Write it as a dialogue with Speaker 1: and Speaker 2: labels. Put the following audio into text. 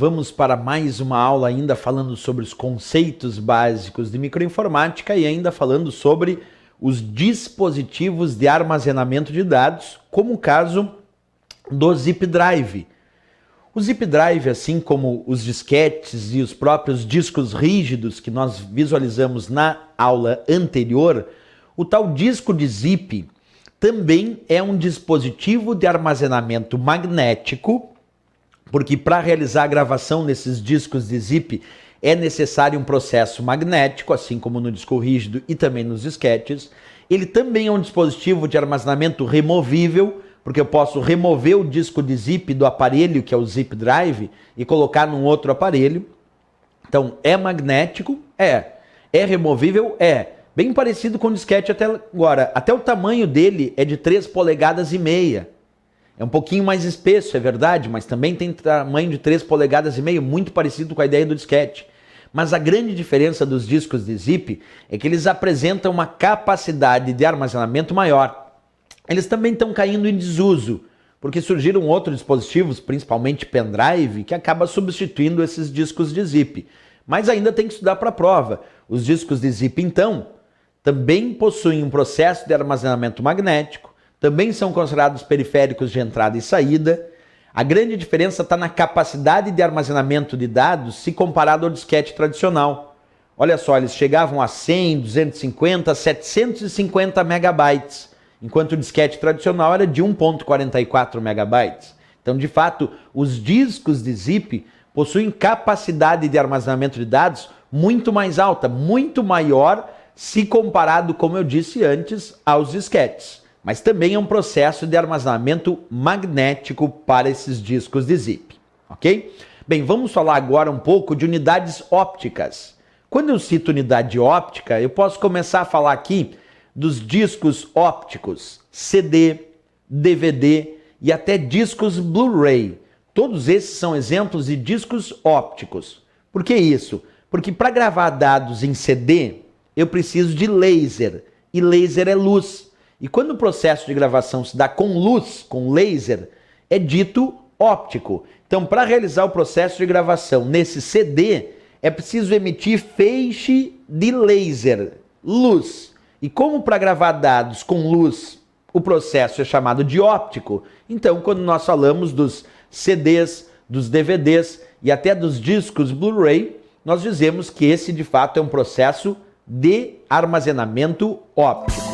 Speaker 1: vamos para mais uma aula ainda falando sobre os conceitos básicos de microinformática e ainda falando sobre os dispositivos de armazenamento de dados, como o caso do Zip Drive. O Zip Drive, assim como os disquetes e os próprios discos rígidos que nós visualizamos na aula anterior, o tal disco de zip também é um dispositivo de armazenamento magnético, porque para realizar a gravação nesses discos de zip é necessário um processo magnético, assim como no disco rígido e também nos disquetes. Ele também é um dispositivo de armazenamento removível, porque eu posso remover o disco de zip do aparelho, que é o Zip Drive, e colocar num outro aparelho. Então, é magnético? É. É removível? É. Bem parecido com o disquete até agora. Até o tamanho dele é de 3,5 polegadas. É um pouquinho mais espesso, é verdade, mas também tem tamanho de 3,5 polegadas, muito parecido com a ideia do disquete. Mas a grande diferença dos discos de zip é que eles apresentam uma capacidade de armazenamento maior. Eles também estão caindo em desuso, porque surgiram outros dispositivos, principalmente pendrive, que acaba substituindo esses discos de zip. Mas ainda tem que estudar para a prova. Os discos de zip, então, também possuem um processo de armazenamento magnético, também são considerados periféricos de entrada e saída. A grande diferença está na capacidade de armazenamento de dados se comparado ao disquete tradicional. Olha só, eles chegavam a 100, 250, 750 megabytes, enquanto o disquete tradicional era de 1,44 megabytes. Então, de fato, os discos de zip possuem capacidade de armazenamento de dados muito mais alta, muito maior se comparado, como eu disse antes, aos disquetes. Mas também é um processo de armazenamento magnético para esses discos de zip, ok? Bem, vamos falar agora um pouco de unidades ópticas. Quando eu cito unidade óptica, eu posso começar a falar aqui dos discos ópticos, CD, DVD e até discos Blu-ray. Todos esses são exemplos de discos ópticos. Por que isso? Porque para gravar dados em CD, eu preciso de laser, e laser é luz. E quando o processo de gravação se dá com luz, com laser, é dito óptico. Então, para realizar o processo de gravação nesse CD, é preciso emitir feixe de laser, luz. E como para gravar dados com luz o processo é chamado de óptico, então quando nós falamos dos CDs, dos DVDs e até dos discos Blu-ray, nós dizemos que esse de fato é um processo de armazenamento óptico.